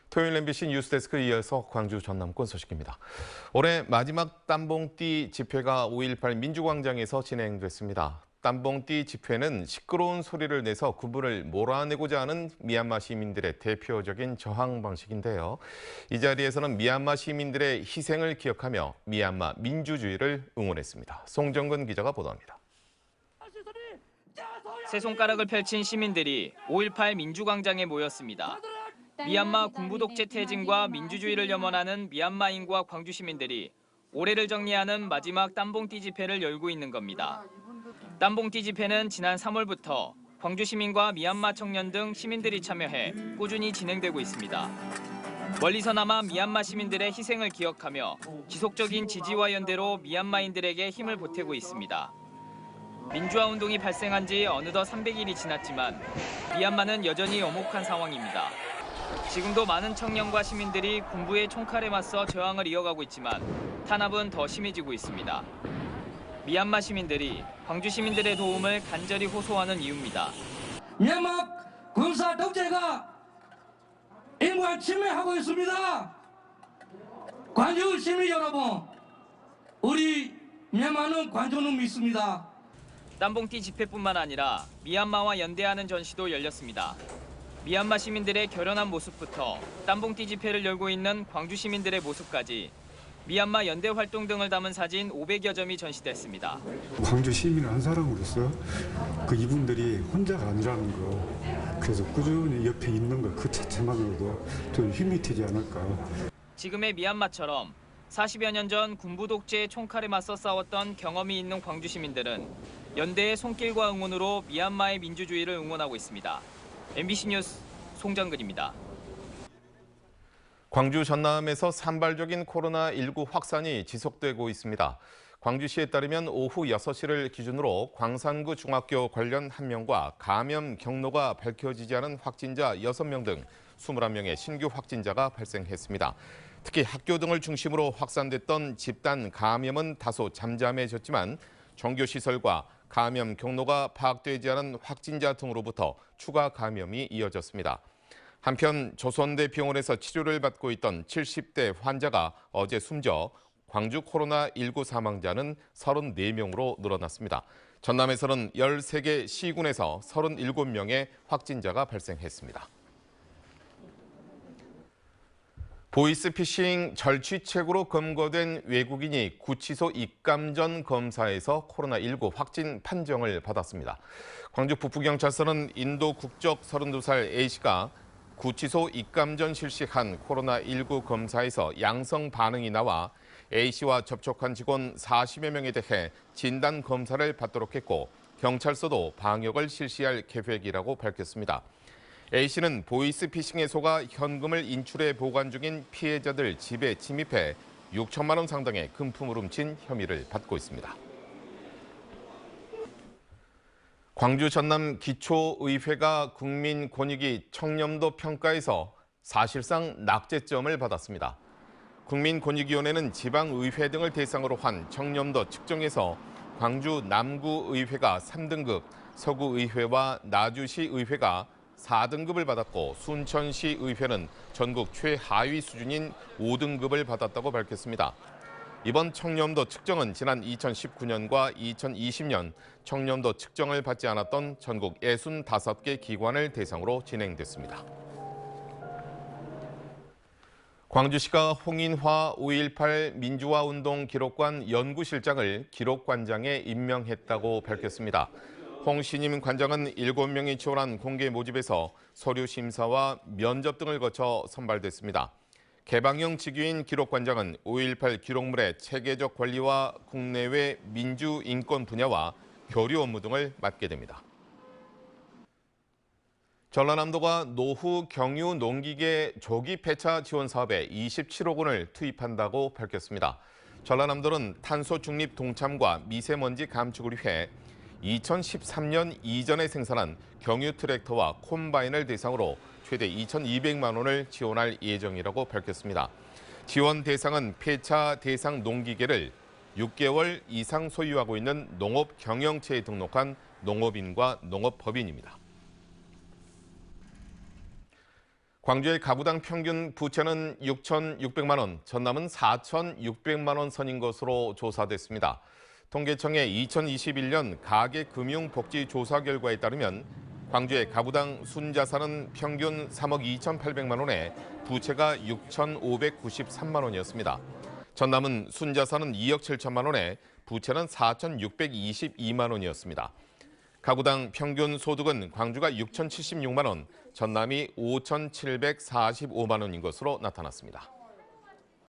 토요일 MBC 뉴스데스크 이어서 광주 전남권 소식입니다. 올해 마지막 땀봉띠 집회가 5.18 민주광장에서 진행됐습니다. 땀봉띠 집회는 시끄러운 소리를 내서 구분을 몰아내고자 하는 미얀마 시민들의 대표적인 저항 방식인데요. 이 자리에서는 미얀마 시민들의 희생을 기억하며 미얀마 민주주의를 응원했습니다. 송정근 기자가 보도합니다. 세 손가락을 펼친 시민들이 5.18 민주광장에 모였습니다. 미얀마 군부 독재 퇴진과 민주주의를 염원하는 미얀마인과 광주 시민들이 올해를 정리하는 마지막 땀봉띠 집회를 열고 있는 겁니다. 땀봉띠 집회는 지난 3월부터 광주 시민과 미얀마 청년 등 시민들이 참여해 꾸준히 진행되고 있습니다. 멀리서나마 미얀마 시민들의 희생을 기억하며 지속적인 지지와 연대로 미얀마인들에게 힘을 보태고 있습니다. 민주화 운동이 발생한 지 어느덧 300일이 지났지만 미얀마는 여전히 엄혹한 상황입니다. 지금도 많은 청년과 시민들이 군부의 총칼에 맞서 저항을 이어가고 있지만 탄압은 더 심해지고 있습니다. 미얀마 시민들이 광주 시민들의 도움을 간절히 호소하는 이유입니다. 미얀마 군사 독재가 인권 침해하고 있습니다. 광주 시민 여러분, 우리 미얀마는 광주는 믿습니다. 땀봉띠 집회뿐만 아니라 미얀마와 연대하는 전시도 열렸습니다. 미얀마 시민들의 결연한 모습부터 땀봉띠 집회를 열고 있는 광주 시민들의 모습까지 미얀마 연대 활동 등을 담은 사진 500여 점이 전시됐습니다. 광주 시민 한 사람으로서 이분들이 혼자가 아니라는 거, 그래서 꾸준히 옆에 있는 거 그 자체만으로도 좀 힘이 되지 않을까. 지금의 미얀마처럼 40여 년 전 군부 독재의 총칼에 맞서 싸웠던 경험이 있는 광주 시민들은 연대의 손길과 응원으로 미얀마의 민주주의를 응원하고 있습니다. MBC 뉴스 송정근입니다. 광주 전남에서 산발적인 코로나19 확산이 지속되고 있습니다. 광주시에 따르면 오후 6시를 기준으로 광산구 중학교 관련 1명과 감염 경로가 밝혀지지 않은 확진자 6명 등 21명의 신규 확진자가 발생했습니다. 특히 학교 등을 중심으로 확산됐던 집단 감염은 다소 잠잠해졌지만 종교시설과 감염 경로가 파악되지 않은 확진자 등으로부터 추가 감염이 이어졌습니다. 한편 조선대병원에서 치료를 받고 있던 70대 환자가 어제 숨져 광주 코로나19 사망자는 34명으로 늘어났습니다. 전남에서는 13개 시군에서 37명의 확진자가 발생했습니다. 보이스피싱 절취책으로 검거된 외국인이 구치소 입감 전 검사에서 코로나19 확진 판정을 받았습니다. 광주 북부경찰서는 인도 국적 32살 A씨가 구치소 입감 전 실시한 코로나19 검사에서 양성 반응이 나와 A씨와 접촉한 직원 40여 명에 대해 진단 검사를 받도록 했고 경찰서도 방역을 실시할 계획이라고 밝혔습니다. A씨는 보이스피싱에 속아 현금을 인출해 보관 중인 피해자들 집에 침입해 6천만 원 상당의 금품을 훔친 혐의를 받고 있습니다. 광주 전남 기초의회가 국민권익위 청렴도 평가에서 사실상 낙제점을 받았습니다. 국민권익위원회는 지방의회 등을 대상으로 한 청렴도 측정에서 광주 남구의회가 3등급, 서구의회와 나주시의회가 4등급을 받았고 순천시의회는 전국 최하위 수준인 5등급을 받았다고 밝혔습니다. 이번 청렴도 측정은 지난 2019년과 2020년 청렴도 측정을 받지 않았던 전국 65개 기관을 대상으로 진행됐습니다. 광주시가 홍인화 5.18 민주화운동 기록관 연구실장을 기록관장에 임명했다고 밝혔습니다. 홍 신임 관장은 7명이 지원한 공개 모집에서 서류 심사와 면접 등을 거쳐 선발됐습니다. 개방형 직위인 기록관장은 5.18 기록물의 체계적 관리와 국내외 민주인권 분야와 교류 업무 등을 맡게 됩니다. 전라남도가 노후 경유 농기계 조기 폐차 지원 사업에 27억 원을 투입한다고 밝혔습니다. 전라남도는 탄소 중립 동참과 미세먼지 감축을 위해 2013년 이전에 생산한 경유 트랙터와 콤바인을 대상으로 최대 2,200만 원을 지원할 예정이라고 밝혔습니다. 지원 대상은 폐차 대상 농기계를 6개월 이상 소유하고 있는 농업 경영체에 등록한 농업인과 농업법인입니다. 광주의 가구당 평균 부채는 6,600만 원, 전남은 4,600만 원 선인 것으로 조사됐습니다. 통계청의 2021년 가계금융복지조사 결과에 따르면 광주의 가구당 순자산은 평균 3억 2,800만 원에 부채가 6,593만 원이었습니다. 전남은 순자산은 2억 7천만 원에 부채는 4,622만 원이었습니다. 가구당 평균 소득은 광주가 6,076만 원, 전남이 5,745만 원인 것으로 나타났습니다.